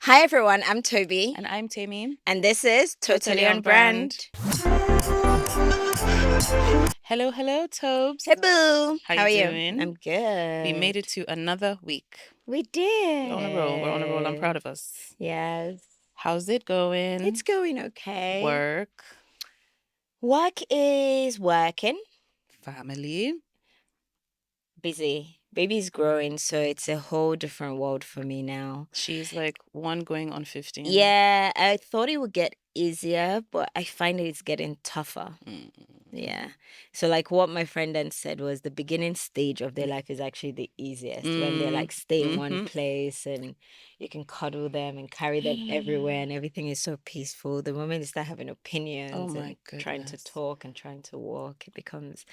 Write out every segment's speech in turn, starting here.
Hi everyone, I'm Tobi, And I'm Temi. and this is Totally Totally on on Brand. Hello, Tobes. Hey boo, How how you are you? doing? I'm We made good. it to another week. We We're on a roll. We're on a roll. I'm proud did. of us. Yes, How's it it's going? going okay. Work, Work is working, family. busy. Baby's growing, so it's a whole different world for me now. She's like 1 going on 15. Yeah, I thought it would get easier, but I find it's getting tougher. Mm. Yeah. So like what my friend then said was the beginning stage of their life is actually the easiest when they like stay in one Mm-hmm. place and you can cuddle them and carry them everywhere and everything is so peaceful. The moment they start having Oh opinions my and trying to goodness. talk and trying to walk, it becomes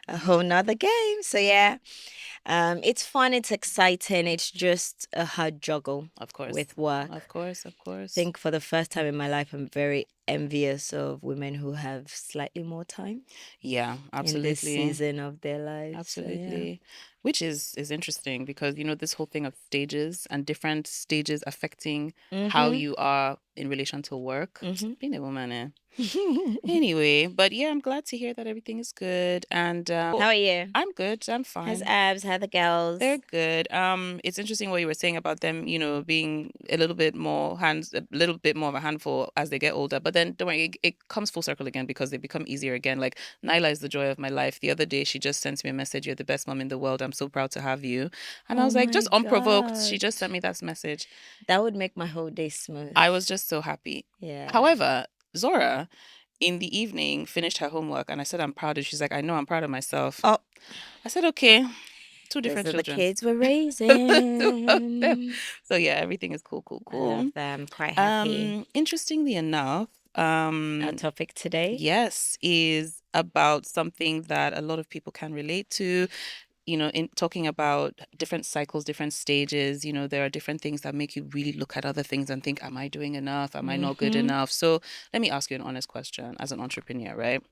a whole nother game. So yeah, it's fun, it's exciting. It's just a hard juggle Of course. with work. Of course. Of course. Think for the first time in my life, I'm very envious of women who have slightly more time Yeah, in this absolutely. season of their lives. So yeah. Absolutely. Which is interesting because this whole thing of stages and different stages affecting how Mhm. you are in relation to work. Mhm. Being a woman, eh? Anyway, but yeah, I'm glad to hear that everything is good and How are you? I'm good. I'm How's fine. abs? How are the girls? They're good. It's interesting what you were saying about them, being a little bit more a little bit more of a handful as they get older. But then don't worry, it comes full circle again because they become easier again. Like Nyla is the joy of my life. The other day, she just sent me a message. You're the best mom in the world. I'm so proud to have you. And I Oh was like, just my unprovoked, she God. just sent me that message. That would make my whole day smooth. I was just so happy. Yeah. However, Zora in the evening finished her homework and I said, I'm proud of. She's like, I know I'm proud of myself. Oh, I said, okay, two those different are the children. kids we're Two of them. raising. So yeah, everything is cool, cool, I love cool. them. Quite happy. Interestingly enough, Our topic today. yes, is about something that a lot of people can relate to. In talking about different cycles, different stages, there are different things that make you really look at other things and think, am I doing enough? Am I not good Mm-hmm. enough? So let me ask you an honest question as an entrepreneur, right?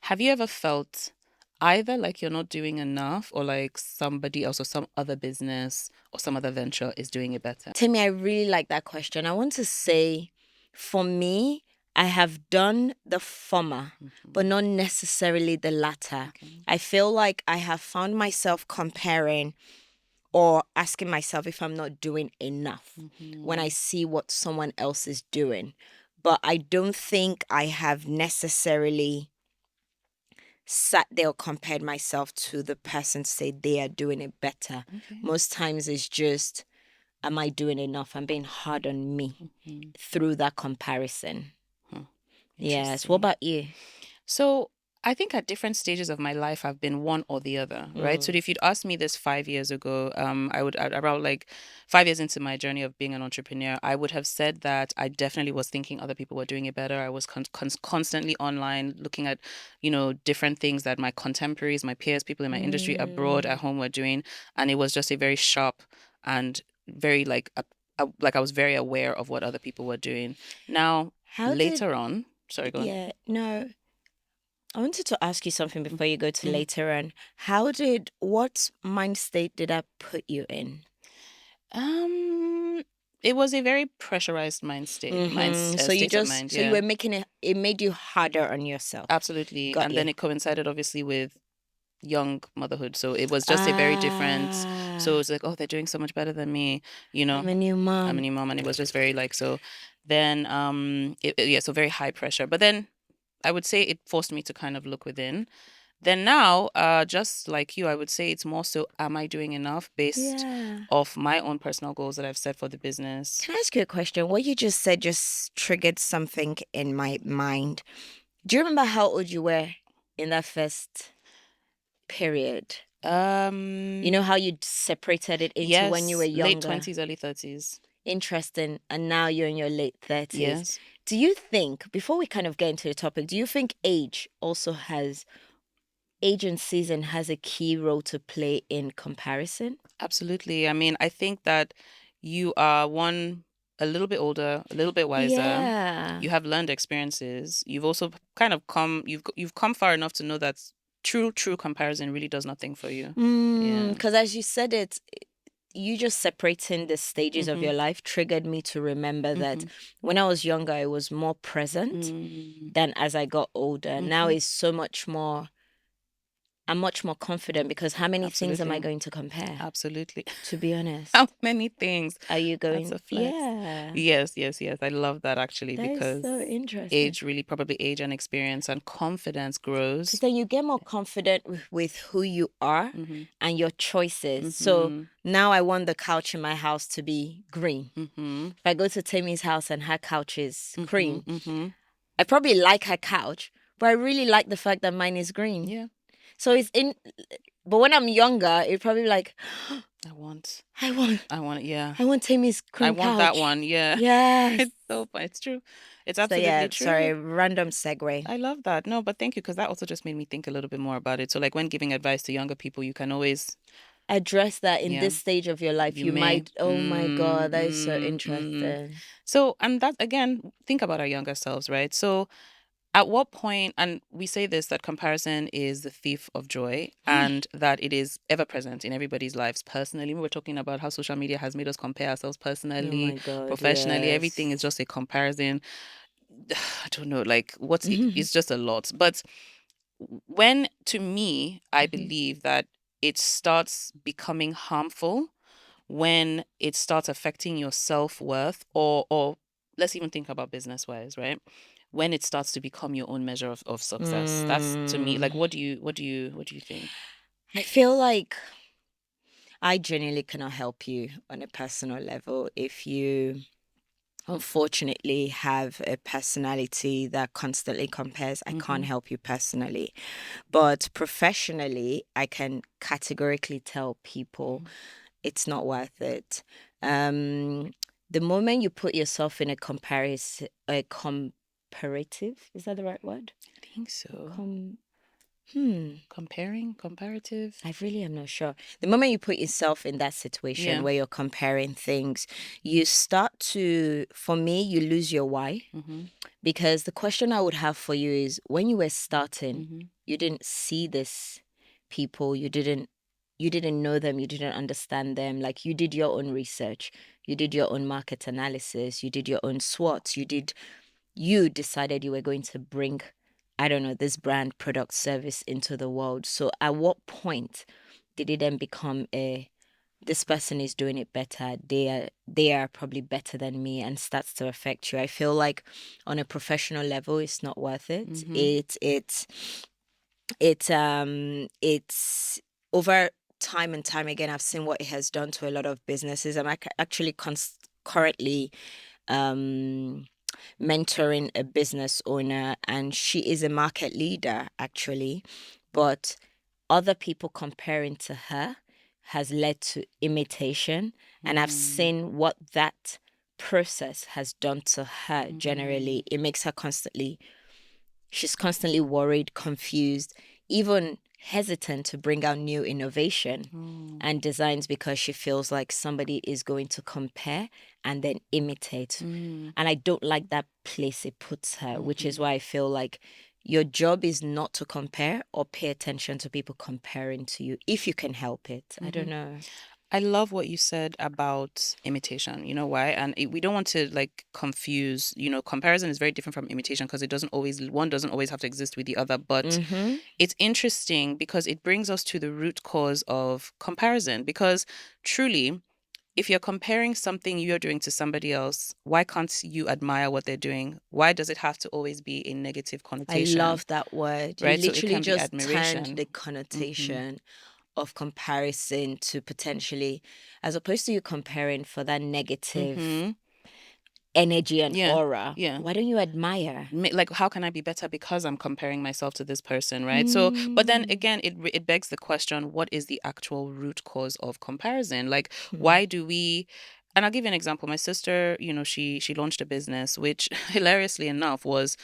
Have you ever felt either like you're not doing enough or like somebody else or some other business or some other venture is doing it better? Timmy, I really like that question. I want to say, for me, I have done the former, but not necessarily the latter. Okay. I feel like I have found myself comparing or asking myself if I'm not doing enough when I see what someone else is doing. But I don't think I have necessarily sat there or compared myself to the person to say they are doing it better. Okay. Most times it's just, am I doing enough? I'm being hard on me Mhm. through that comparison. Huh. Yes. What Interesting. about you? So I think at different stages of my life, I've been one or the other, right? So if you'd asked me this 5 years ago, I would around like 5 years into my journey of being an entrepreneur, I would have said that I definitely was thinking other people were doing it better. I was constantly online looking at, different things that my contemporaries, my peers, people in my industry abroad at home were doing, and it was just a very sharp and very like I was very aware of what other people were doing. Now How did, later on, sorry, go on. yeah, no, I wanted to ask you something before you go to Mhm. later on. What mind state did that put you in? Um, it was a very pressurized So state of mind. you Yeah, were making it made you harder on yourself. absolutely. Got And then you. it coincided obviously with young motherhood, so it was just a very different. So Ah, it's like, oh, they're doing so much better than me. You know, I'm a new I'm a mom. new mom, and it was just very like so. Then yeah, so very high pressure. But then I would say it forced me to kind of look within. Then now, just like you, I would say it's more so, am I doing enough based Yeah. off my own personal goals that I've set for the business? Can I ask you a question? What you just said just triggered something in my mind. Do you remember how old you were in that first period? You know how you separated it into when you were Yes, late younger? 20s, early 30s. Interesting. And now you're in your late 30s. Yes, Do you think, before we kind of get into the topic, do you think age and season has a key role to play in comparison? absolutely. I mean, I think that you are one a little bit older, a little bit wiser. Yeah. You have learned experiences. You've also kind of you've come far enough to know that true comparison really does nothing for you. Yeah. Because as you said it, you just separating the stages of your life triggered me to remember that when I was younger, I was more present than as I got older. Now it's so much more. I'm much more confident because how many things am I going to compare? Absolutely. To be honest, How many things are you That's going? a flex. Yeah, Yes. I love that actually that is because so interesting. probably age and experience and confidence grows. Because then you get more confident with who you are and your choices. So now I want the couch in my house to be green. If I go to Temi's house and her couch is cream, I probably like her couch, but I really like the fact that mine is green. Yeah. So it's in, but when I'm younger, it's probably like, I want, yeah. I want Temi's cream I want that couch. one. Yeah. Yes. It's so fun. It's true. It's So absolutely yeah, true. sorry, random segue. I love that. No, but thank you because that also just made me think a little bit more about it. So like when giving advice to younger people, you can always address that in Yeah. this stage of your life. You You may. might, oh my God, that is so interesting. So, and that again, think about our younger selves, right? So at what point, and we say this, that comparison is the thief of joy and that it is ever present in everybody's lives personally. We were talking about how social media has made us compare ourselves personally, Oh my God, professionally. yes. Everything is just a comparison. I don't know, like it's just a lot. But when, to me, I believe that it starts becoming harmful when it starts affecting your self-worth or let's even think about business-wise, right? When it starts to become your own measure of success. That's to me, like what do you think? I feel like I genuinely cannot help you on a personal level if you unfortunately have a personality that constantly compares. I can't help you personally. But professionally, I can categorically tell people it's not worth it. The moment you put yourself in a comparative, is that the right word? I think so. Comparative. I really am not sure. The moment you put yourself in that situation where you're comparing things, you start to, for me, you lose your why. Because the question I would have for you is when you were starting, you didn't see this people, you didn't know them, you didn't understand them. Like you did your own research, you did your own market analysis, you did your own SWOT, you decided you were going to bring, I don't know, this brand, product, service into the world. So at what point did it then become this person is doing it better, they are probably better than me, and starts to affect you? I feel like on a professional level it's not worth it. It's over time and time again I've seen what it has done to a lot of businesses. I'm actually currently mentoring a business owner, and she is a market leader actually, but other people comparing to her has led to imitation, and I've seen what that process has done to her. Generally it makes her she's constantly worried, confused, even hesitant to bring out new innovation and designs because she feels like somebody is going to compare and then imitate. And I don't like that place it puts her, which is why I feel like your job is not to compare or pay attention to people comparing to you if you can help it. I don't know. I love what you said about imitation. You know why? And we don't want to like confuse, comparison is very different from imitation because one doesn't always have to exist with the other. But it's interesting because it brings us to the root cause of comparison. Because truly, if you're comparing something you're doing to somebody else, why can't you admire what they're doing? Why does it have to always be a negative connotation? I love that word. Right? You So it literally can be just admiration. turned the connotation of comparison to potentially, as opposed to you comparing for that negative energy and aura. Yeah. Why don't you admire? Like, how can I be better because I'm comparing myself to this person, right? So, but then again, it begs the question, what is the actual root cause of comparison? Like, why do we... And I'll give you an example. My sister, she launched a business, which hilariously enough was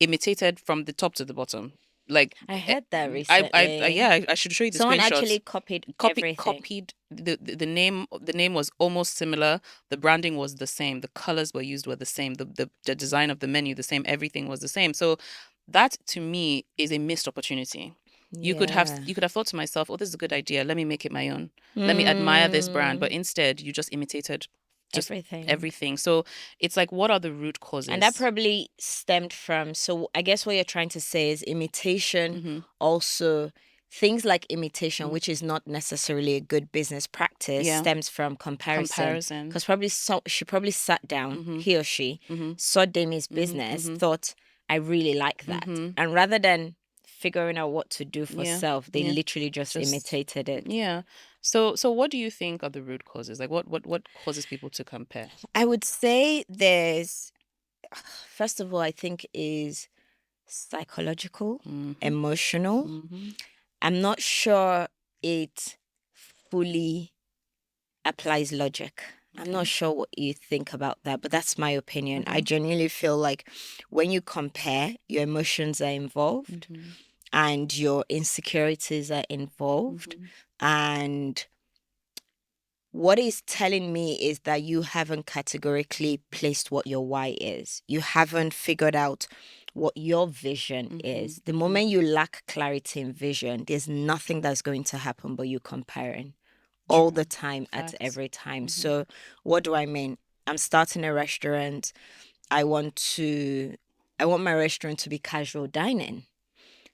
imitated from the top to the bottom. Like I heard that recently. yeah, I should show you the Someone screenshots. actually copied everything. Copied the name. The name was almost similar. The branding was the same. The colors were used were the same. The design of the menu the same. Everything was the same. So that to me is a missed opportunity. You could have thought to myself, oh, this is a good idea. Let me make it my own. Let me admire this brand. But instead, you just imitated just everything. So it's like, what are the root causes? And that probably stemmed from, so I guess what you're trying to say is imitation, also things like imitation, which is not necessarily a good business practice, stems from comparison. Because she probably sat down, he or she, saw Demi's business, thought, I really like that. And rather than figuring out what to do for self, they literally just imitated it. Yeah. So what do you think are the root causes? Like what causes people to compare? I would say there's, first of all, I think is psychological, emotional. I'm not sure it fully applies logic. I'm not sure what you think about that, but that's my opinion. I genuinely feel like when you compare, your emotions are involved and your insecurities are involved. And what it's telling me is that you haven't categorically placed what your why is. You haven't figured out what your vision is. The moment you lack clarity in vision, there's nothing that's going to happen but you comparing all the time. Facts. At every time. So what do I mean? I'm starting a restaurant. I want my restaurant to be casual dining.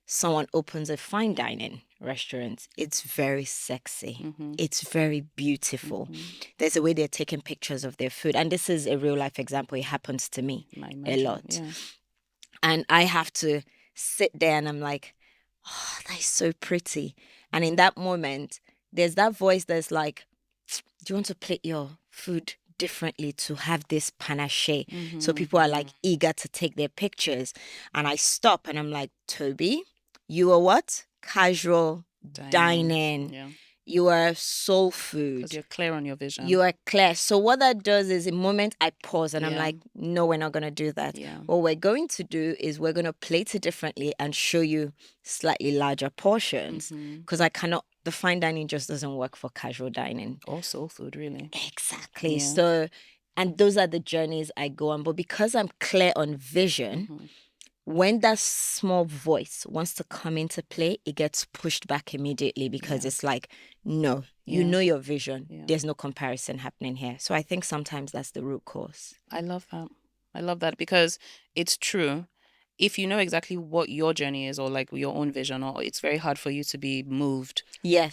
Someone opens a fine dining restaurant. It's very sexy. It's very beautiful. There's a way they're taking pictures of their food. And this is a real life example. It happens to me a lot. Yeah. And I have to sit there and I'm like, oh, that is so pretty. And in that moment, there's that voice that's like, do you want to plate your food differently to have this panache? So people are like eager to take their pictures. And I stop and I'm like, Tobi, you are what? Casual dining. Yeah. You are soul food. Because you're clear on your vision. You are clear. So what that does is, in moment I pause and I'm like, no, we're not going to do that. What we're going to do is we're going to plate it differently and show you slightly larger portions. Because the fine dining just doesn't work for casual dining. Or soul food, really. Exactly. Yeah. So, and those are the journeys I go on. But because I'm clear on vision, when that small voice wants to come into play, it gets pushed back immediately because it's like, no, you know your vision. Yeah. There's no comparison happening here. So I think sometimes that's the root cause. I love that. I love that because it's true. If you know exactly what your journey is or like your own vision, or it's very hard for you to be moved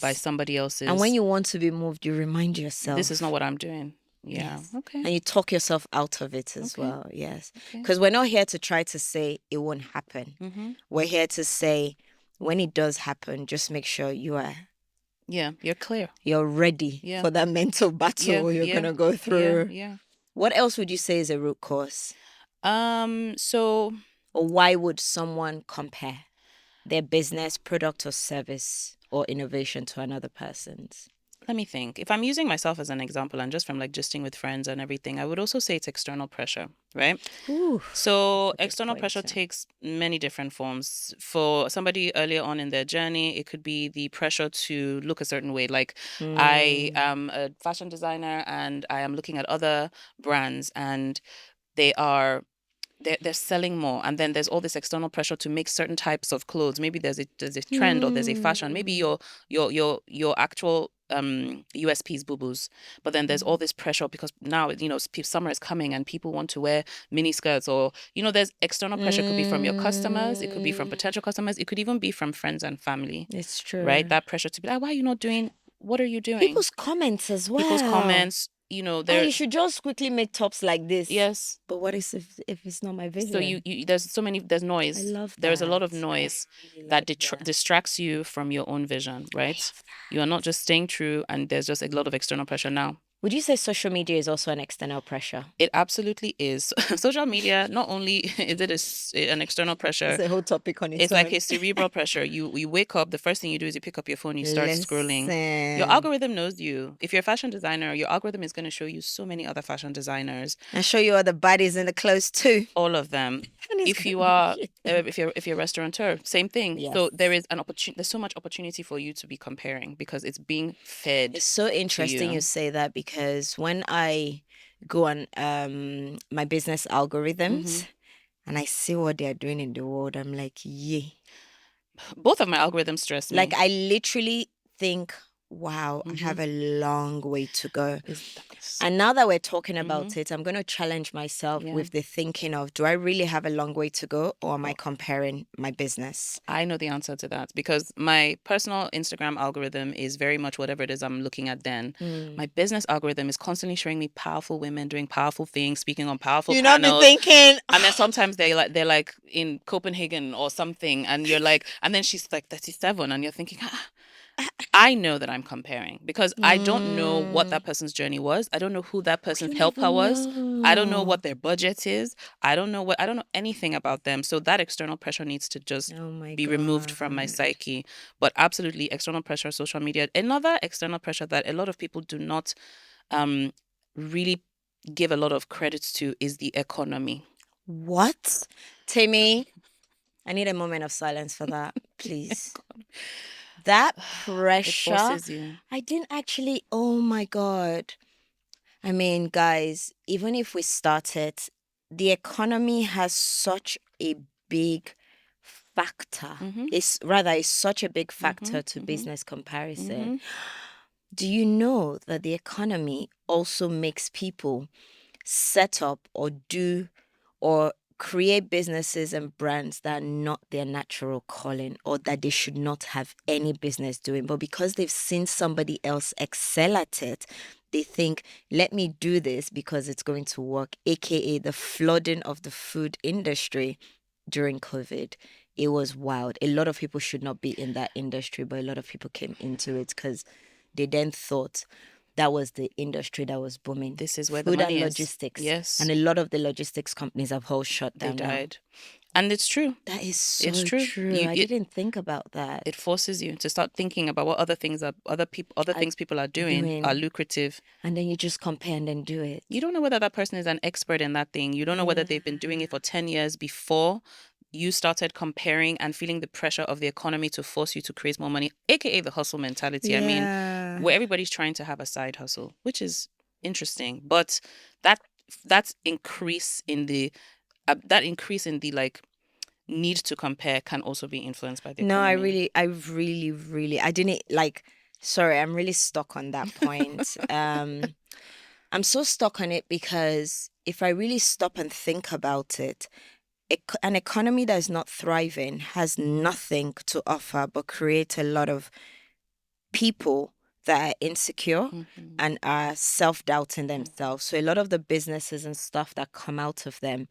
by somebody else's. And when you want to be moved, you remind yourself, this is not what I'm doing. Yeah. Yes. Okay. And you talk yourself out of it as well. Yes. Because we're not here to try to say it won't happen. We're here to say when it does happen, just make sure you are. Yeah, you're clear. You're ready for that mental battle you're going to go through. Yeah. What else would you say is a root cause? Or why would someone compare their business, product or service or innovation to another person's? Let me think. If I'm using myself as an example and just from like gisting with friends and everything, I would also say it's external pressure, right? Ooh, so external pressure takes many different forms. For somebody earlier on in their journey, it could be the pressure to look a certain way. Like I am a fashion designer and I am looking at other brands and they're selling more, and then there's all this external pressure to make certain types of clothes. Maybe there's a trend or there's a fashion. Maybe your actual USP is boo-boos, but then there's all this pressure because now summer is coming and people want to wear mini skirts, or there's external pressure. It could be from your customers, it could be from potential customers, it could even be from friends and family. It's true, right? That pressure to be like, why are you not doing? What are you doing? People's comments as well. People's comments. You should just quickly make tops like this. Yes. But what is if it's not my vision? So there's noise. I love that. There's a lot of noise that distracts you from your own vision, right? You are not just staying true, and there's just a lot of external pressure now. Would you say social media is also an external pressure? It absolutely is. Social media, not only is it an external pressure. It's a whole topic on its own. It's like a cerebral pressure. You wake up, the first thing you do is you pick up your phone, you start scrolling. Your algorithm knows you. If you're a fashion designer, your algorithm is going to show you so many other fashion designers. And show you other bodies in the clothes too. All of them. If you're a restaurateur, same thing. Yes. So there is an opportunity. There's so much opportunity for you to be comparing because it's being fed. It's so interesting you say that, because when I go on my business algorithms and I see what they're doing in the world, I'm like, yay. Both of my algorithms stress Like me. I literally think, wow, I have Mhm. a long way to go. That is And now that we're talking Mhm. about it, I'm going to challenge myself Yeah. with the thinking of, do I really have a long way to go, or am I Well, comparing my business? I know the answer to that because my personal Instagram algorithm is very much whatever it is I'm looking at then. My business algorithm is constantly showing me powerful women doing powerful things, speaking on powerful You not be panels. thinking, And then sometimes they're like in Copenhagen or something, and you're like, and then she's like 37, and you're thinking, I know that I'm comparing because I don't know what that person's journey was. I don't know who that person's you never helper was. I don't know know. what their budget is. I don't know anything about them. So that external pressure needs to just Oh my be removed from my God. psyche. But absolutely, external pressure, social media. Another external pressure that a lot of people do not um really give a lot of credit to is the economy. What? Temi, I need a moment of silence for that, please. That It pressure, forces you. I didn't actually, oh my God. I mean, guys, even if we started, the economy has such a big factor. Mm-hmm. It's such a big Mm-hmm. factor to Mm-hmm. business comparison. Mm-hmm. Do you know that the economy also makes people set up or do or create businesses and brands that are not their natural calling or that they should not have any business doing? But because they've seen somebody else excel at it, they think, let me do this because it's going to work, aka the flooding of the food industry during COVID. It was wild. A lot of people should not be in that industry, but a lot of people came into it because they then thought that was the industry that was booming. This is where the Food and money is. logistics. Yes, And a lot of the logistics companies have all shut they down now. died. And it's true. That is It's so true. true. You I didn't think about that. it forces you to start thinking about what other things are other I things people are doing are doing. lucrative. And then you just compare and then do it. You don't know whether that person is an expert in that thing. You don't know whether Yeah. they've been doing it for 10 years before you started comparing and feeling the pressure of the economy to force you to create more money, aka the hustle mentality. I mean, Yeah. where everybody's trying to have a side hustle, which is interesting, but that that increase in the like need to compare can also be influenced by the No, economy. I didn't like, sorry, I'm really stuck on that point. I'm so stuck on it because if I really stop and think about it, an economy that is not thriving has nothing to offer but create a lot of people that are insecure Mm-hmm. and are self-doubting themselves. So a lot of the businesses and stuff that come out of them,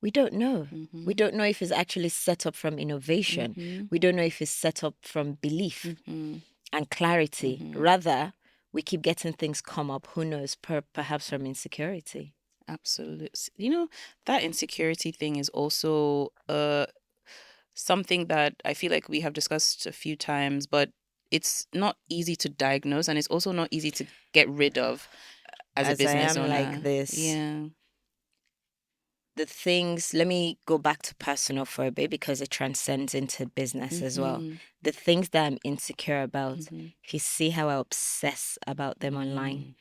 we don't know. Mm-hmm. We don't know if it's actually set up from innovation. Mm-hmm. We don't know if it's set up from belief Mm-hmm. and clarity. Mm-hmm. Rather, we keep getting things come up, who knows, perhaps from insecurity. Absolutely. You know, that insecurity thing is also something that I feel like we have discussed a few times, but it's not easy to diagnose and it's also not easy to get rid of as a As I business am like owner. this, Yeah. the things, let me go back to personal for a bit because it transcends into business as well. Mm-hmm. The things that I'm insecure about, Mm-hmm. if you see how I obsess about them online, Mm.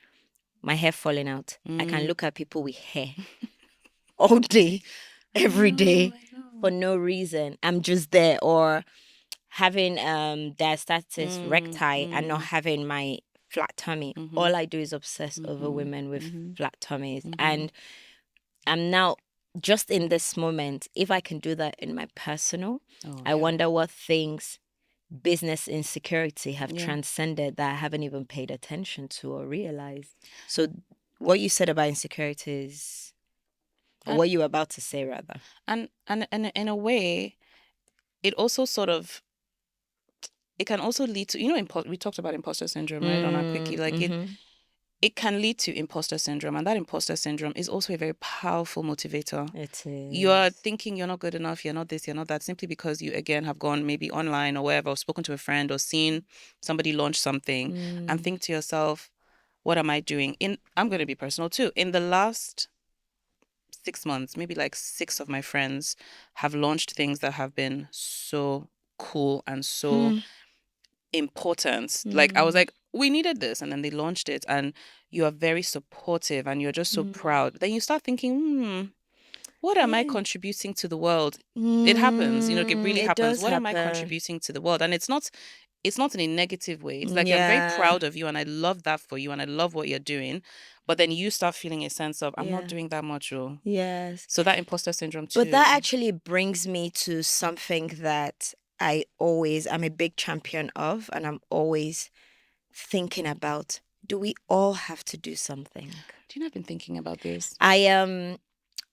my hair falling out. I can Mm. look at people with hair all day, I every know, day I for know. no reason. I'm just there. Or having diastasis Mm, recti and not mm, having my flat tummy. mm-hmm, All I do is obsess over mm-hmm, women with mm-hmm, flat tummies. mm-hmm. And I'm now just in this moment, if I can do that in my personal, Oh, I yeah. wonder what things business insecurity have Yeah. transcended that I haven't even paid attention to or realized. So what you said about insecurity is, or And, what you were about to say rather. and in a way, it also sort of it can also lead to we talked about imposter syndrome, right, on our quickie. Like Mm-hmm. it can lead to imposter syndrome, and that imposter syndrome is also a very powerful motivator. It You are is. thinking you're not good enough, you're not this, you're not that, simply because you again have gone maybe online or wherever, or spoken to a friend or seen somebody launch something, and Mm. think to yourself, what am I doing? I'm going to be personal too. In the last 6 months, maybe like six of my friends have launched things that have been so cool and so Mm. important. Like I was Mm. like, we needed this, and then they launched it, and you are very supportive, and you're just so Mm. proud. Then you start thinking, what am I contributing to the world? It happens, it really It happens. does What am I happen. contributing to the world? And it's not in a negative way. It's like I'm very proud of you and I love that for you and I love what you're doing. But then you start feeling a sense of, I'm not doing that much. Yes. So that imposter syndrome too. But that actually brings me to something that I'm a big champion of, and I'm always thinking about, do we all have to do something? Do you know, I've been thinking about this.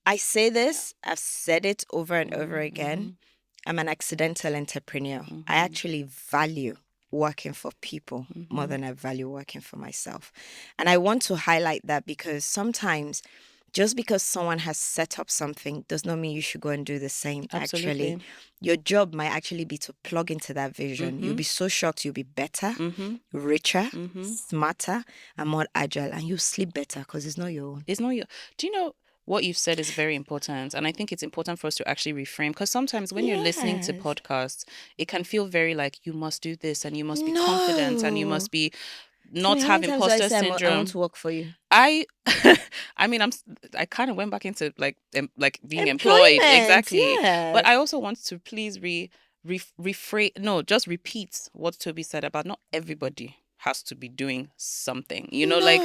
I say this, I've said it over and over again. I'm an accidental entrepreneur. I actually value working for people more than I value working for myself. And I want to highlight that because sometimes just because someone has set up something does not mean you should go and do the same. Absolutely. Actually, your job might actually be to plug into that vision. You'll be so shocked you'll be better, richer, smarter, and more agile, and you'll sleep better because it's not your own. It's not your. Do you know what you've said is very important, and I think it's important for us to actually reframe, because sometimes when you're listening to podcasts, it can feel very like you must do this and you must be confident and you must be not have imposter syndrome. I want to work for you. I mean, I kind of went back into like being employed, exactly. Yes. But I also want to please just repeat what Tobi said about not everybody has to be doing something. Like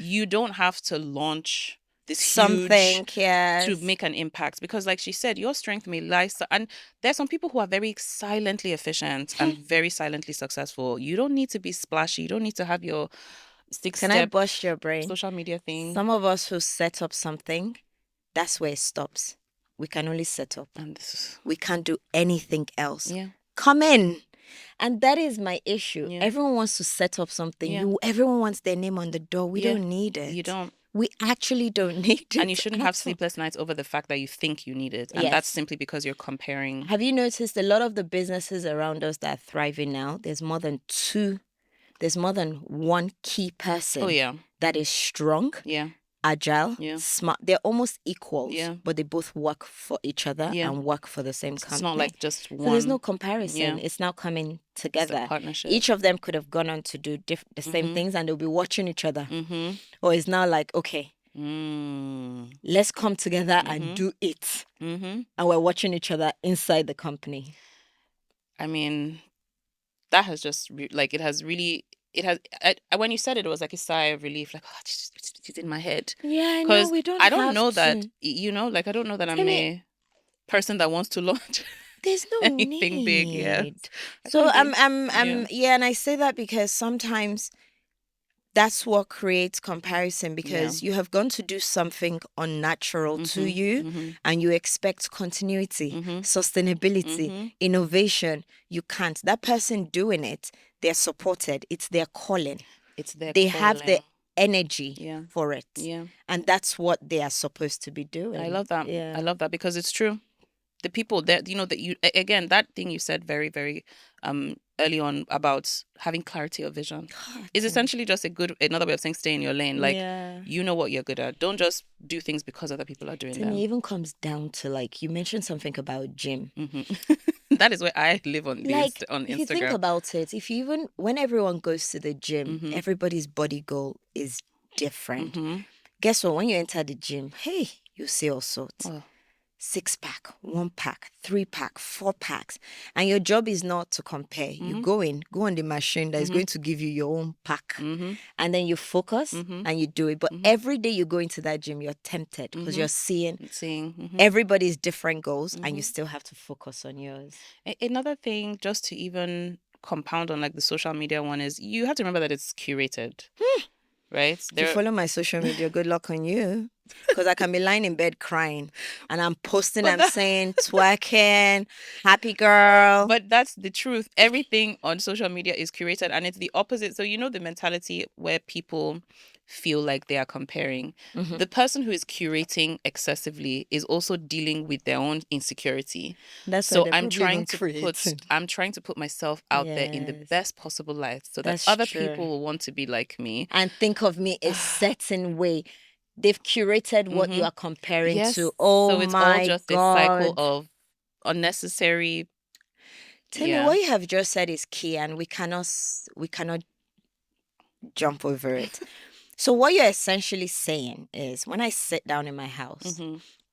you don't have to launch this something huge to make an impact, because like she said, your strength may lie and there's some people who are very silently efficient and very silently successful. You don't need to be splashy. You don't need to have your Can I bust your brain? Social media thing. Some of us who set up something, that's where it stops. We can only set up. And we can't do anything else. Yeah. Come in. And that is my issue. Yeah. Everyone wants to set up something. Yeah. Everyone wants their name on the door. We don't need it. You don't. We actually don't need it. And you shouldn't have sleepless nights over the fact that you think you need it. And that's simply because you're comparing. Have you noticed a lot of the businesses around us that are thriving now, there's more than one key person that is strong, agile, smart. They're almost equals, but they both work for each other and work for the same company. It's not like just one. So there's no comparison. It's now coming together. It's a partnership. Each of them could have gone on to do the same things and they'll be watching each other. Or it's now like, okay, let's come together and do it. And we're watching each other inside the company. I mean, that has just when you said it was like a sigh of relief, like, oh, it's in my head. Yeah, I know. I don't know that, like, I don't know that I'm a person that wants to launch there's no anything big. Yeah. So and I say that because sometimes that's what creates comparison, because you have gone to do something unnatural to you and you expect continuity, sustainability, innovation. You can't. That person doing it, they're supported. It's their calling. They have the energy for it. Yeah. And that's what they are supposed to be doing. I love that. Yeah. I love that because it's true. The people that, that you, again, that thing you said very, very early on about having clarity of vision is essentially just another way of saying stay in your lane. Like, you know what you're good at. Don't just do things because other people are doing them. It even comes down to, like, you mentioned something about gym. That is where I live on Instagram. If you think about it, when everyone goes to the gym, everybody's body goal is different. Guess what? When you enter the gym, hey, you see all sorts. 6-pack, 1-pack, 3-pack, 4-packs. And your job is not to compare. You go on the machine that is going to give you your own pack. And then you focus and you do it. But every day you go into that gym, you're tempted because you're seeing everybody's different goals and you still have to focus on yours. Another thing, just to even compound on like the social media one, is you have to remember that it's curated. Right? If you follow my social media, good luck on you. Because I can be lying in bed crying and I'm posting, I'm saying twerking, happy girl. But that's the truth. Everything on social media is curated and it's the opposite. So the mentality where people feel like they are comparing. The person who is curating excessively is also dealing with their own insecurity. I'm trying to put myself out there in the best possible light so that other people will want to be like me and think of me a certain way. They've curated what you are comparing to. Oh, so it's all just a cycle of unnecessary. Temi, what you have just said is key, and we cannot jump over it. So what you're essentially saying is when I sit down in my house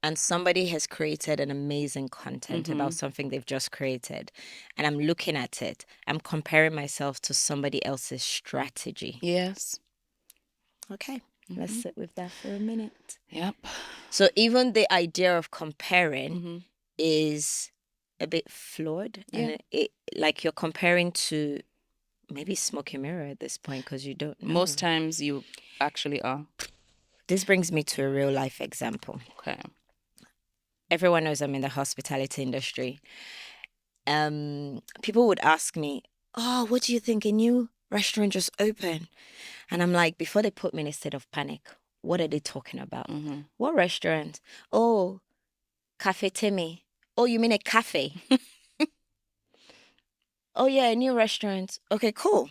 and somebody has created an amazing content about something they've just created and I'm looking at it, I'm comparing myself to somebody else's strategy. Yes. Okay, let's sit with that for a minute. Yep. So even the idea of comparing is a bit flawed. And it like you're comparing to maybe smoke and mirror at this point because you don't know. Most times you actually are. This brings me to a real life example. Okay. Everyone knows I'm in the hospitality industry. People would ask me, "Oh, what do you think? A new restaurant just opened?" And I'm like, before they put me in a state of panic, what are they talking about? What restaurant? Oh, Cafe Temi. Oh, you mean a cafe? Oh, yeah, a new restaurant. Okay, cool.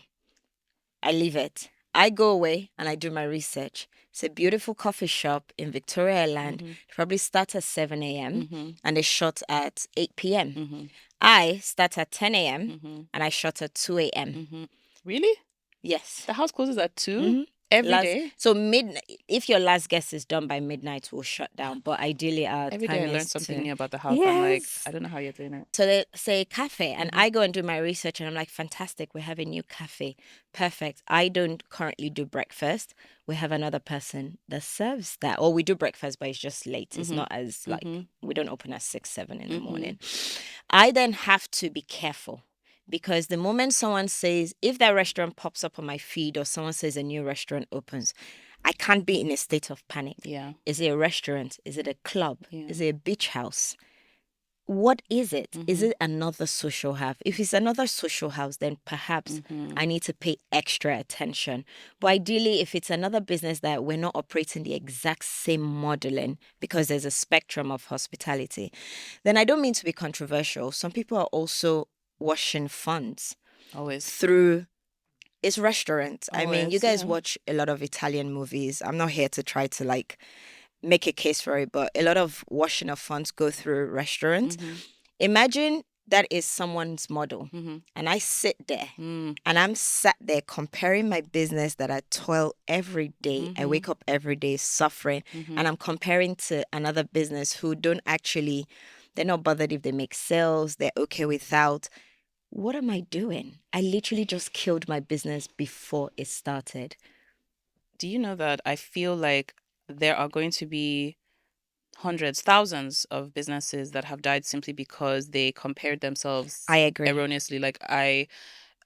I leave it. I go away and I do my research. It's a beautiful coffee shop in Victoria Island. It probably starts at 7 a.m. and they shut at 8 p.m. I start at 10 a.m. and I shut at 2 a.m. Really? Yes. The house closes at 2 every day? So if your last guest is done by midnight, we'll shut down. But ideally, our Every time day I learn is something to... new about the house. I'm like, Yes. I don't know how you're doing it. So they say cafe, and I go and do my research, and I'm like, fantastic, we have a new cafe. Perfect. I don't currently do breakfast. We have another person that serves that. Or we do breakfast, but it's just late. It's not as like, we don't open at 6, 7 in the morning. I then have to be careful. Because the moment someone says, if that restaurant pops up on my feed or someone says a new restaurant opens, I can't be in a state of panic. Yeah. Is it a restaurant? Is it a club? Is it a beach house? What is it? Is it another social house? If it's another social house, then perhaps I need to pay extra attention. But ideally, if it's another business that we're not operating the exact same modeling because there's a spectrum of hospitality, then I don't mean to be controversial. Some people are also washing funds Always. through it's restaurants. I mean, you Always, guys yeah. watch a lot of Italian movies. I'm not here to try to like make a case for it, but a lot of washing of funds go through restaurants. Imagine that is someone's model, and I sit there and I'm sat there comparing my business that I toil every day. I wake up every day suffering, and I'm comparing to another business who don't actually, they're not bothered if they make sales, they're okay without. What am I doing? I literally just killed my business before it started. Do you know that I feel like there are going to be hundreds, thousands of businesses that have died simply because they compared themselves I agree. erroneously.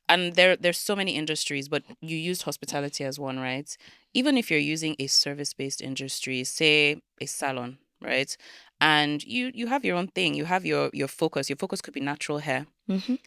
And there's so many industries, but you used hospitality as one, right? Even if you're using a service-based industry, say a salon, right? And you have your own thing, you have your focus. Your focus could be natural hair.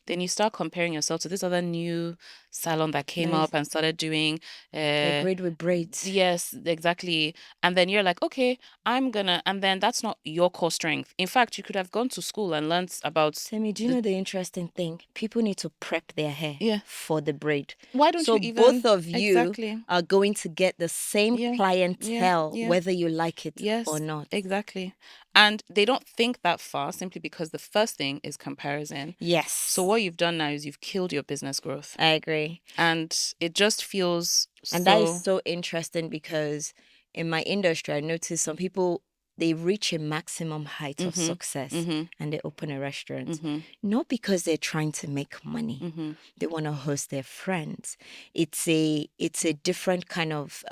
Then you start comparing yourself to this other new salon that came up and started doing braid with braids. Yes, exactly. And then you're like, okay, and then that's not your core strength. In fact, you could have gone to school and learned about... Temi, do you know the interesting thing? People need to prep their hair for the braid. Why don't so you even... both of you are going to get the same clientele, whether you like it or not. Exactly. And they don't think that far simply because the first thing is comparison. Yes. So what you've done now is you've killed your business growth. I agree. And it just feels And that is so interesting because in my industry, I noticed some people, they reach a maximum height of success and they open a restaurant. Not because they're trying to make money. They want to host their friends. It's a different kind of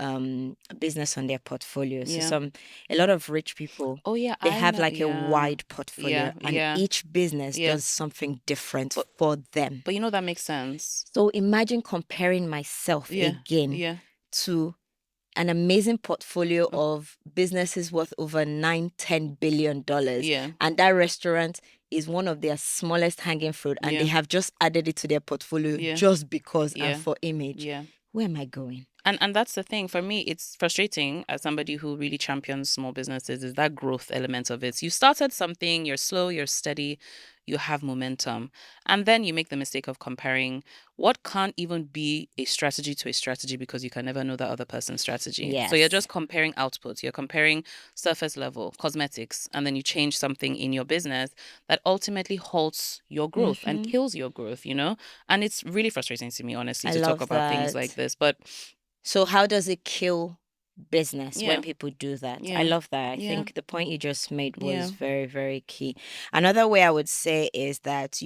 business on their portfolio. So a lot of rich people, they have like a wide portfolio and each business does something different for them. But you know, that makes sense. So imagine comparing myself again to an amazing portfolio of businesses worth over $9-10 billion. And that restaurant is one of their smallest hanging fruit. And they have just added it to their portfolio just because and for image. Where am I going? And that's the thing. For me, it's frustrating as somebody who really champions small businesses, is that growth element of it. You started something, you're slow, you're steady, you have momentum. And then you make the mistake of comparing what can't even be a strategy to a strategy because you can never know that other person's strategy. Yes. So you're just comparing outputs. You're comparing surface level cosmetics, and then you change something in your business that ultimately halts your growth and kills your growth, you know? And it's really frustrating to me, honestly, to talk about things like this. But So how does it kill business Yeah. when people do that? I Yeah. love that. I Yeah. think the point you just made was Yeah. very, very key. Another way I would say is that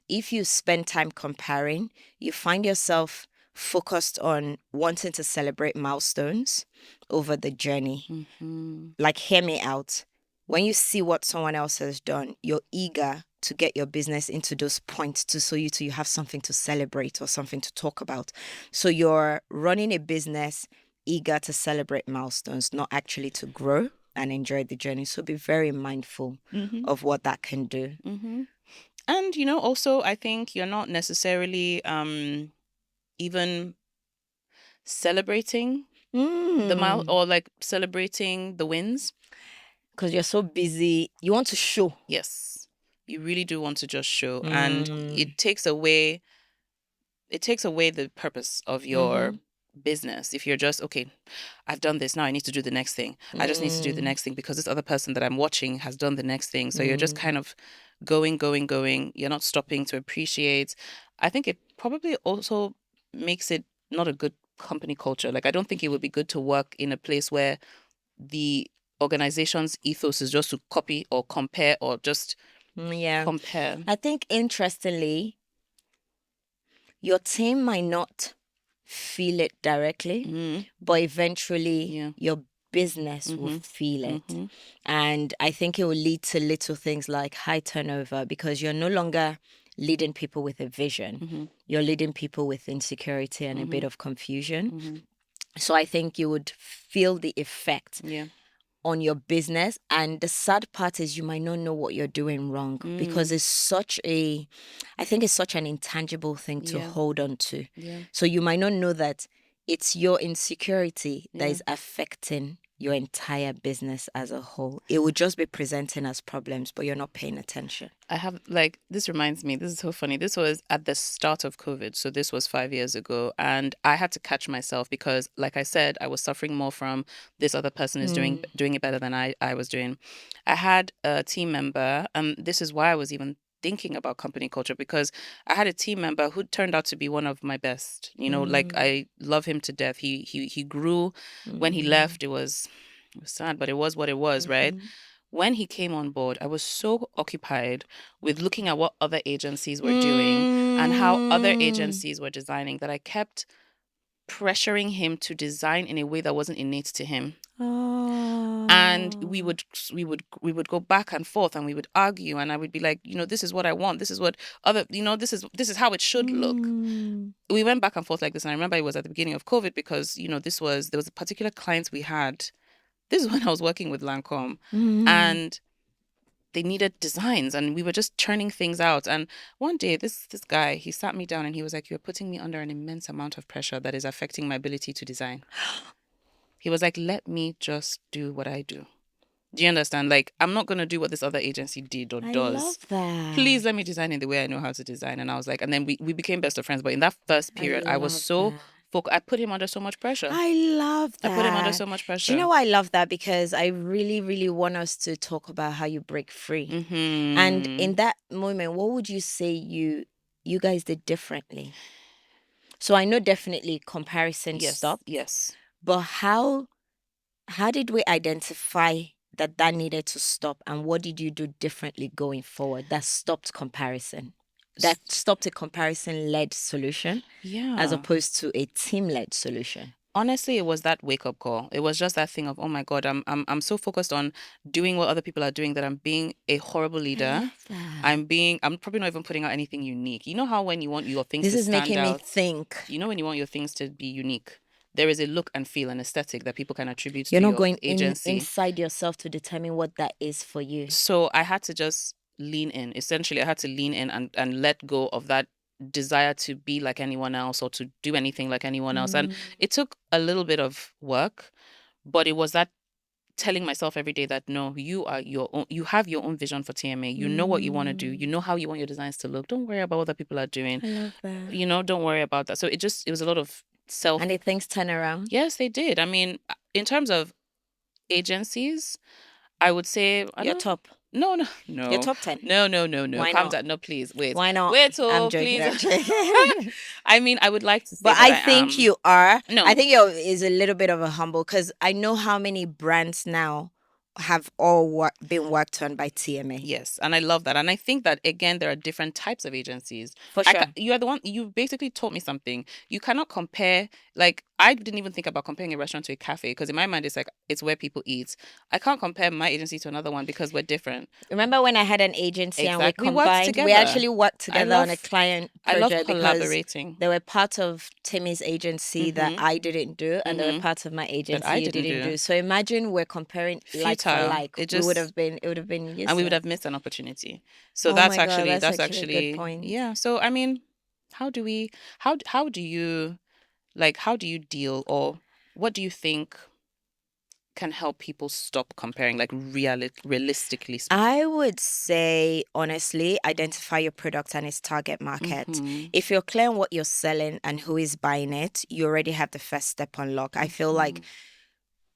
if you spend time comparing, you find yourself focused on wanting to celebrate milestones over the journey. Mm-hmm. Like, hear me out. When you see what someone else has done, you're eager to get your business into those points so you have something to celebrate or something to talk about. So you're running a business eager to celebrate milestones, not actually to grow and enjoy the journey. So be very mindful Mm-hmm. of what that can do. Mm-hmm. And also I think you're not necessarily even celebrating the mile or like celebrating the wins. Because you're so busy. You want to show. Yes, you really do want to just show, and it takes away the purpose of your business. If you're just, okay, I've done this, now I need to do the next thing. I just need to do the next thing because this other person that I'm watching has done the next thing. So you're just kind of going. You're not stopping to appreciate. I think it probably also makes it not a good company culture. Like, I don't think it would be good to work in a place where the organization's ethos is just to copy or compare or just compare. I think, interestingly, your team might not feel it directly, but eventually your business will feel it. And I think it will lead to little things like high turnover, because you're no longer leading people with a vision. You're leading people with insecurity and a bit of confusion. So I think you would feel the effect on your business. And the sad part is you might not know what you're doing wrong, because I think it's such an intangible thing to hold on to. So you might not know that it's your insecurity that is affecting your entire business as a whole. It would just be presenting as problems, but you're not paying attention. I have, this reminds me, this is so funny. This was at the start of COVID. So this was 5 years ago. And I had to catch myself because, like I said, I was suffering more from this other person is doing it better than I was doing. I had a team member, and this is why I was even thinking about company culture, because I had a team member who turned out to be one of my best. Like, I love him to death. He grew. When he left, it was sad, but it was what it was, right? When he came on board, I was so occupied with looking at what other agencies were doing and how other agencies were designing that I kept pressuring him to design in a way that wasn't innate to him. And we would go back and forth, and we would argue, and I would be like, this is what I want, this is what other, this is how it should look. We went back and forth like this, and I remember it was at the beginning of COVID, because there was a particular client we had. This is when I was working with Lancome, and they needed designs, and we were just churning things out. And one day, this guy, he sat me down and he was like, "You're putting me under an immense amount of pressure that is affecting my ability to design." He was like, "Let me just do what I do. Do you understand? Like, I'm not going to do what this other agency did or does. I love that. Please let me design in the way I know how to design." And I was like, and then we became best of friends. But in that first period, I was so I put him under so much pressure. I love that. I put him under so much pressure. Do you know why I love that? Because I really, really want us to talk about how you break free. And in that moment, what would you say you guys did differently? So I know definitely comparison stopped. Yes. But how did we identify that needed to stop, and what did you do differently going forward that stopped comparison? That stopped a comparison-led solution, as opposed to a team-led solution. Honestly, it was that wake-up call. It was just that thing of, oh my God, I'm so focused on doing what other people are doing that I'm being a horrible leader. I'm probably not even putting out anything unique. You know how when you want your things to stand out? This is making me think. You know when you want your things to be unique, there is a look and feel and aesthetic that people can attribute to your agency. You're not going inside yourself to determine what that is for you. So I had to just lean in. Essentially, I had to lean in and let go of that desire to be like anyone else or to do anything like anyone else. And it took a little bit of work, but it was that telling myself every day that, no, you are your own, you have your own vision for TMA. You know what you want to do. You know how you want your designs to look. Don't worry about what other people are doing. I love that. Don't worry about that. So it was a lot of self. And did things turn around? Yes, they did. I mean, in terms of agencies, I would say you're top. No, no, Your no, top 10. no, no, no, no. Why Calm not? down. No, please wait. Why not? Wait, I'm oh, joking. please. I'm joking. I mean, I would like to say But that I I think am. you are. I No. think you is a little bit of a humble because I know how many brands now have all been worked on by TMA. Yes, and I love that. And I think that again, there are different types of agencies. For sure. You are the one. You basically taught me something. You cannot compare. Like I didn't even think about comparing a restaurant to a cafe because in my mind it's like it's where people eat. I can't compare my agency to another one because we're different. Remember when I had an agency and we Exactly. We worked combined? We together. actually worked I together on a love. client I love project because collaborating. there were parts of Temi's agency that I didn't do, and there were parts of my agency I you didn't didn't do. do. So imagine we're comparing like for Futile. like. It It would just have been useless. and we would have missed an opportunity. So Oh that's my God, that's that's actually a good actually point. yeah. So I mean, how do we how do you like how do you deal or what do you think can help people stop comparing like realistically speaking? I would say, honestly, identify your product and its target market. If you're clear on what you're selling and who is buying it, you already have the first step unlocked. I feel like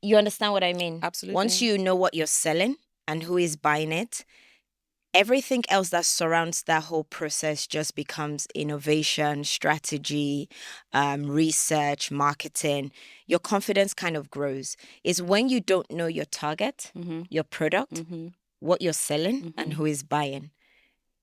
you understand what I mean. Absolutely. Once you know what you're selling and who is buying it, everything else that surrounds that whole process just becomes innovation, strategy, research, marketing. Your confidence kind of grows. It's when you don't know your target, your product, what you're selling, and who is buying.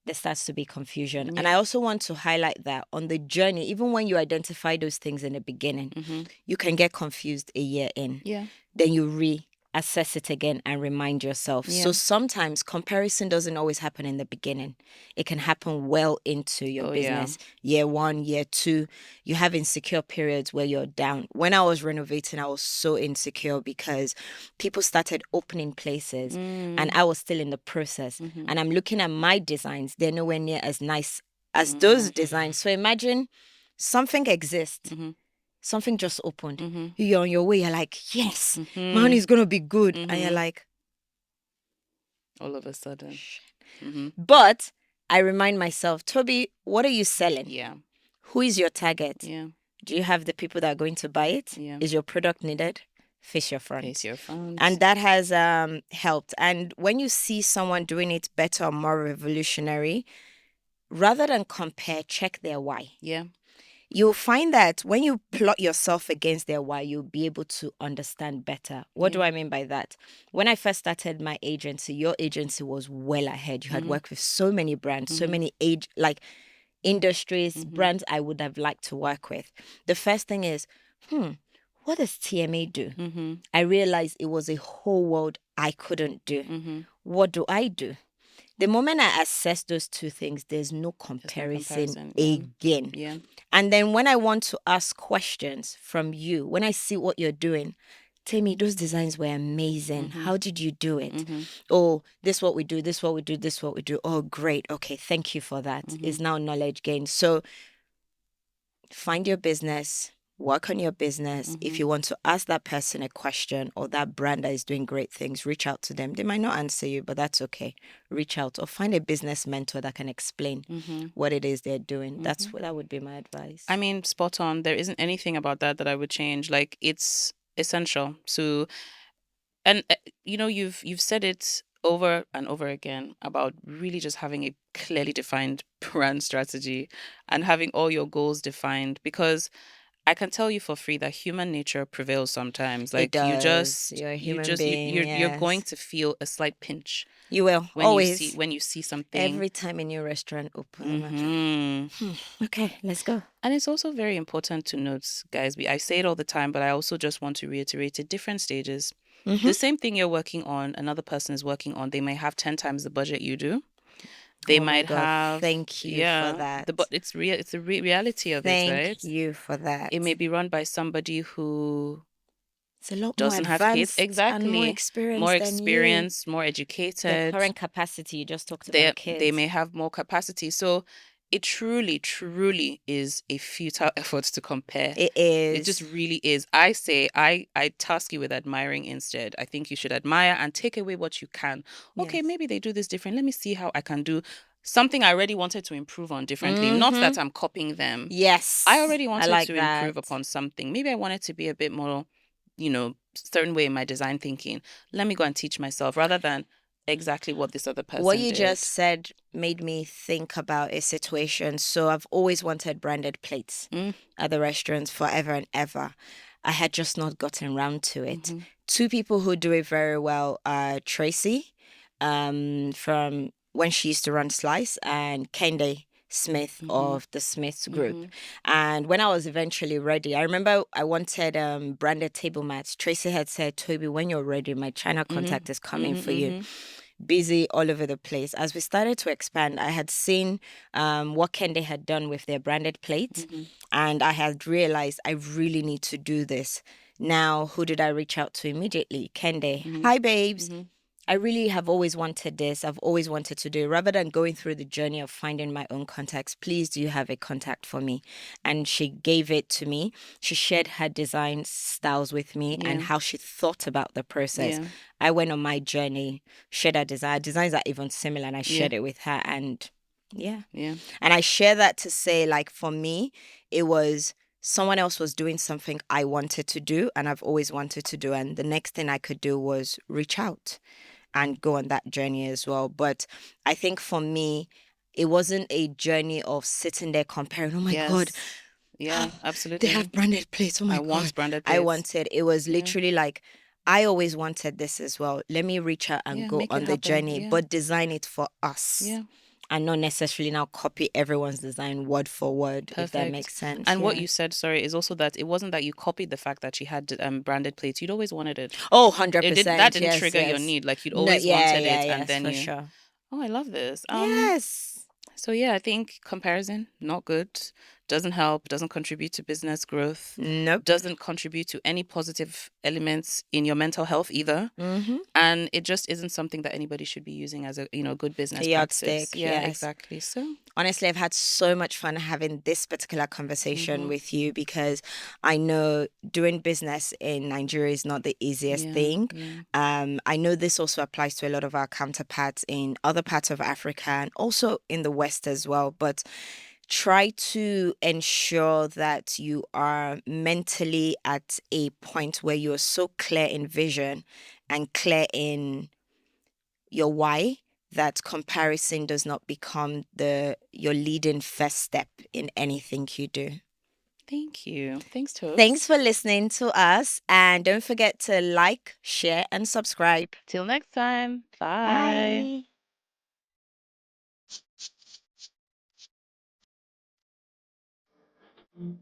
There starts to be confusion. And I also want to highlight that on the journey, even when you identify those things in the beginning, you can get confused a year in. Yeah. Then you reassess it again and remind yourself. Yeah. So sometimes comparison doesn't always happen in the beginning. It can happen well into your Oh, yeah. business. Year 1, year 2, you have insecure periods where you're down. When I was renovating, I was so insecure because people started opening places and I was still in the process. And I'm looking at my designs. They're nowhere near as nice as those designs. So imagine something exists. Something just opened. You're on your way. You're like, yes, man is going to be good. And you're like, all of a sudden. But I remind myself, Tobi, what are you selling? Yeah. Who is your target? Yeah. Do you have the people that are going to buy it? Yeah. Is your product needed? Face your front. Face your front. And that has helped. And when you see someone doing it better or more revolutionary, rather than compare, check their why. Yeah. You'll find that when you plot yourself against their why, you'll be able to understand better. What do I mean by that? When I first started my agency, your agency was well ahead. You had worked with so many brands, so many industries, brands I would have liked to work with. The first thing is, what does TMA do? I realized it was a whole world I couldn't do. What do I do? The moment I assess those two things, there's no comparison again. Yeah. And then when I want to ask questions from you, when I see what you're doing, Temi, those designs were amazing. How did you do it? Oh, this what we do, this what we do, this what we do. Oh, great. Okay, thank you for that. It's now knowledge gain. So find your business, work on your business. If you want to ask that person a question or that brand that is doing great things, reach out to them. They might not answer you, but that's okay. Reach out or find a business mentor that can explain what it is they're doing. That would be my advice. I mean, spot on. There isn't anything about that I would change. Like it's essential. So, and you've said it over and over again about really just having a clearly defined brand strategy and having all your goals defined because I can tell you for free that human nature prevails sometimes. Like it does. you're a human being. you're going to feel a slight pinch. You will when always you see something every time a new restaurant opens. Okay, let's go. And it's also very important to note, guys. I say it all the time, but I also just want to reiterate at different stages. The same thing you're working on, another person is working on. They may have 10 times the budget you do. They might have. Thank you for that. But it's real. It's the reality of it, right? Thank you for that. It may be run by somebody who it's a lot doesn't more have kids, exactly, and more experienced, more educated. The current capacity you just talked about kids. They may have more capacity. So it truly, truly is a futile effort to compare. It is. It just really is. I say, I task you with admiring instead. I think you should admire and take away what you can. Okay, maybe they do this different. Let me see how I can do something I already wanted to improve on differently. Not that I'm copying them. Yes. I already wanted to improve upon something. Maybe I wanted to be a bit more, certain way in my design thinking. Let me go and teach myself rather than exactly what this other What person you did. just said made me think about a situation. So I've always wanted branded plates Mm. at the restaurants forever and ever. I had just not gotten round to it. Mm-hmm. Two people who do it very well are Tracy, from when she used to run Slice, and Kende Smith Mm-hmm. of the Smiths group. Mm-hmm. And when I was eventually ready, I remember I wanted branded table mats. Tracy had said, Toby, when you're ready, my China contact is coming for you. Mm-hmm. Busy all over the place. As we started to expand, I had seen what Kende had done with their branded plates, Mm-hmm. and I had realized I really need to do this. Now, who did I reach out to immediately? Kende. Mm-hmm. Hi, babes. Mm-hmm. I really have always wanted this. I've always wanted to do it. Rather than going through the journey of finding my own contacts, please do you have a contact for me? And she gave it to me. She shared her design styles with me and Yeah. how she thought about the process. Yeah. I went on my journey, shared her design. Her designs are even similar, and I Yeah. shared it with her. And yeah. Yeah. And I share that to say, like, for me, it was someone else was doing something I wanted to do and I've always wanted to do. And the next thing I could do was reach out and go on that journey as well. But I think for me, it wasn't a journey of sitting there comparing, oh my God, Yes. Yeah, they absolutely. have branded plates. Oh I my want God. branded I plates. wanted, it was Yeah. literally like, I always wanted this as well. Let me reach out and Yeah, go make it on the happen. journey, Yeah. but design it for us. Yeah. And not necessarily now copy everyone's design word for word, if that Perfect. makes sense. And what Yeah. you said, sorry, is also that it wasn't that you copied the fact that she had branded plates. You'd always wanted it. Oh, It did that 100%. didn't Yes, trigger your yes. need. Like you'd No, always yeah, wanted yeah, it, and yes, then for you. sure. Oh, I love this. Yes. So yeah, I think comparison not good. Doesn't help. Doesn't contribute to business growth. Nope. Doesn't contribute to any positive elements in your mental health either. Mm-hmm. And it just isn't something that anybody should be using as a good business practice. Yardstick, Yeah, yes. exactly. So Honestly, I've had so much fun having this particular conversation with you because I know doing business in Nigeria is not the easiest yeah, thing. yeah. I know this also applies to a lot of our counterparts in other parts of Africa and also in the West as well. But try to ensure that you are mentally at a point where you're so clear in vision and clear in your why that comparison does not become your leading first step in anything you do. Thank you. Thanks, Toast. Thanks for listening to us, and don't forget to like, share, and subscribe. Till next time. Bye. Bye.